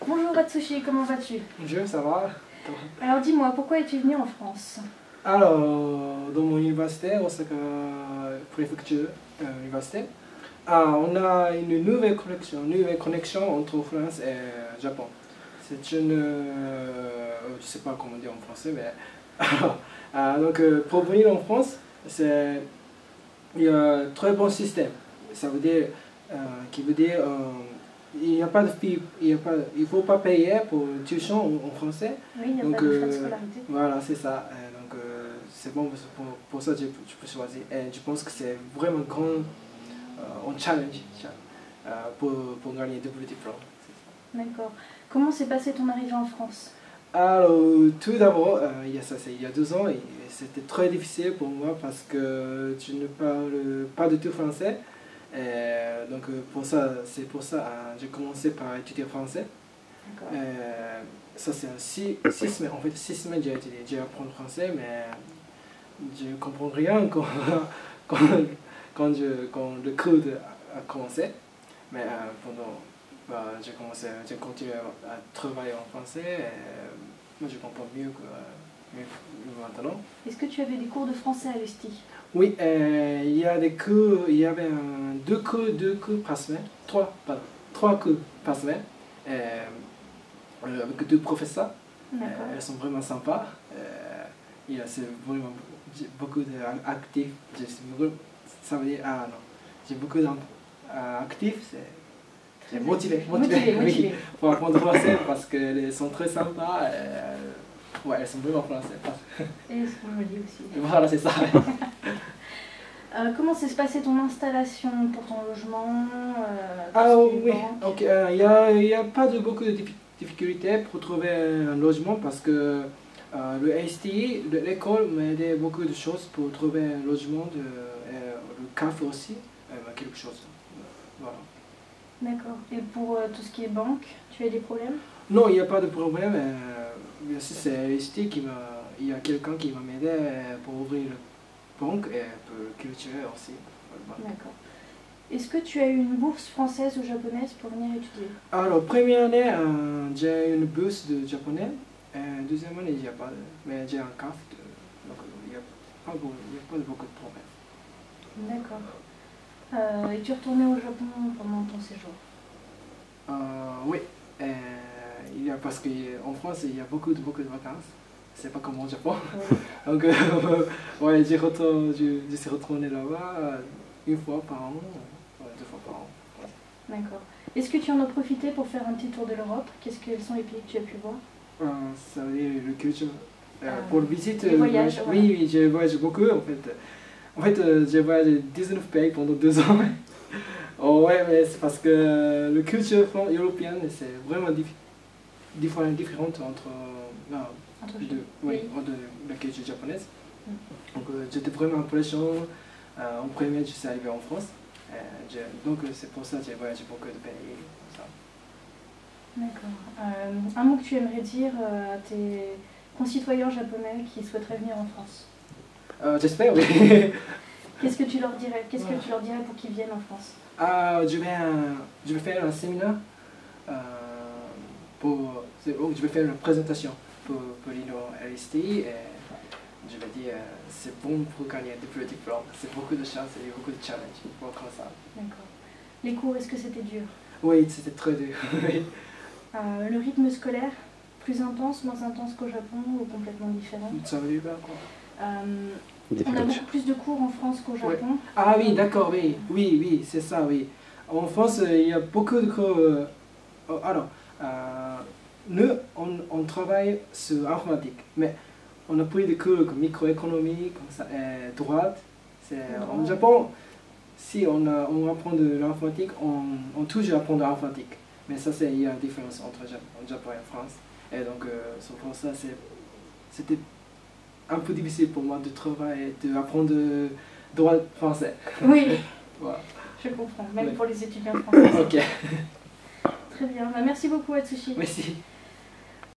Bonjour Atsushi, comment vas-tu? Bonjour, ça va? Alors dis-moi, pourquoi es-tu venu en France? Alors, dans mon université, Osaka Préfecture Université, on a une nouvelle connexion entre France et Japon. C'est une... je ne sais pas comment dire en français, mais... donc, pour venir en France, il y a un très bon système. Ça veut dire... il n'y a pas de fee, il ne faut pas payer pour une tuition en français. Oui, il n'y a pas de frais de scolarité. Voilà, c'est ça. Donc c'est bon pour ça que je peux choisir. Et je pense que c'est vraiment grand un challenge pour gagner double diplôme. D'accord. Comment s'est passée ton arrivée en France? Alors, tout d'abord, il y a 2 ans, et c'était très difficile pour moi parce que je ne parle pas du tout français. Donc c'est pour ça j'ai commencé par étudier français. Ça c'est 6 semaines, en fait 6 semaines j'ai appris le français, mais je ne comprends rien quand le cours a commencé. Mais j'ai continué à travailler en français et moi je comprends mieux maintenant. Est-ce que tu avais des cours de français à l'ESTI? Oui, il y a des cours, il y avait 2 cours par semaine, 3 cours par semaine, avec 2 professeurs. Elles sont vraiment sympas. C'est vraiment beaucoup d'actifs. Ça veut dire, j'ai beaucoup d'actifs, c'est motivé oui, pour apprendre le français parce qu'elles sont très sympas. Ouais, elles sont vraiment françaises. Et elles sont jolies aussi. Voilà, c'est ça. Comment s'est passée ton installation pour ton logement? Oui, donc il n'y a pas beaucoup de difficultés pour trouver un logement parce que le STI, l'école m'aidait beaucoup de choses pour trouver un logement, le CAF aussi, quelque chose. Voilà. D'accord. Et pour tout ce qui est banque, tu as des problèmes? Non, il n'y a pas de problème. C'est STI il y a quelqu'un qui m'a aidé pour ouvrir le banque et pour le culture aussi. D'accord. Est-ce que tu as eu une bourse française ou japonaise pour venir étudier? Alors, première année, j'ai une bourse de japonais. Deuxième année, il n'y a pas mais j'ai un CAF, donc il n'y a pas beaucoup de problèmes. D'accord. Es-tu retourné au Japon pendant ton séjour? Oui, parce qu'en France, il y a beaucoup de vacances. C'est pas comme au Japon. Oui. Donc, ouais, je suis retourné là-bas 1 fois par an, 2 fois par an. Ouais. D'accord. Est-ce que tu en as profité pour faire un petit tour de l'Europe? Quels sont les pays que tu as pu voir? Ça veut dire le culture. Pour le visite, les voyages, oui, je voyage beaucoup en fait. En fait, j'ai voyagé 19 pays pendant 2 ans. Ouais, mais c'est parce que la culture européenne, c'est vraiment différente entre la culture japonaise. Donc j'étais vraiment impressionné. En premier, je suis arrivé en France. Donc c'est pour ça que j'ai voyagé beaucoup de pays. D'accord. Un mot que tu aimerais dire à tes concitoyens japonais qui souhaiteraient venir en France? J'espère, oui. Qu'est-ce que tu leur dirais? Qu'est-ce que tu leur dirais pour qu'ils viennent en France? Je vais faire un séminaire. Je vais faire une présentation pour l'université et je vais dire c'est bon pour gagner le diplôme. C'est beaucoup de chance et beaucoup de challenges pour comme ça. D'accord. Les cours, est-ce que c'était dur? Oui, c'était très dur. Le rythme scolaire, plus intense, moins intense qu'au Japon ou complètement différent? Ça veut dire quoi? On a beaucoup plus de cours en France qu'au Japon. Ouais. Ah oui, d'accord, oui, c'est ça, oui. En France, il y a beaucoup de cours. Alors, nous, on travaille sur l'informatique, mais on a pris des cours comme microéconomie, comme ça, droite. En Japon, si on apprend de l'informatique, on toujours apprend de l'informatique. Mais ça, il y a une différence entre Japon et France. Et donc, pour ça, c'était un peu difficile pour moi de travailler, d'apprendre droit français. Oui, voilà. Je comprends, même pour les étudiants français. Ok. Très bien, merci beaucoup Atsushi. Merci.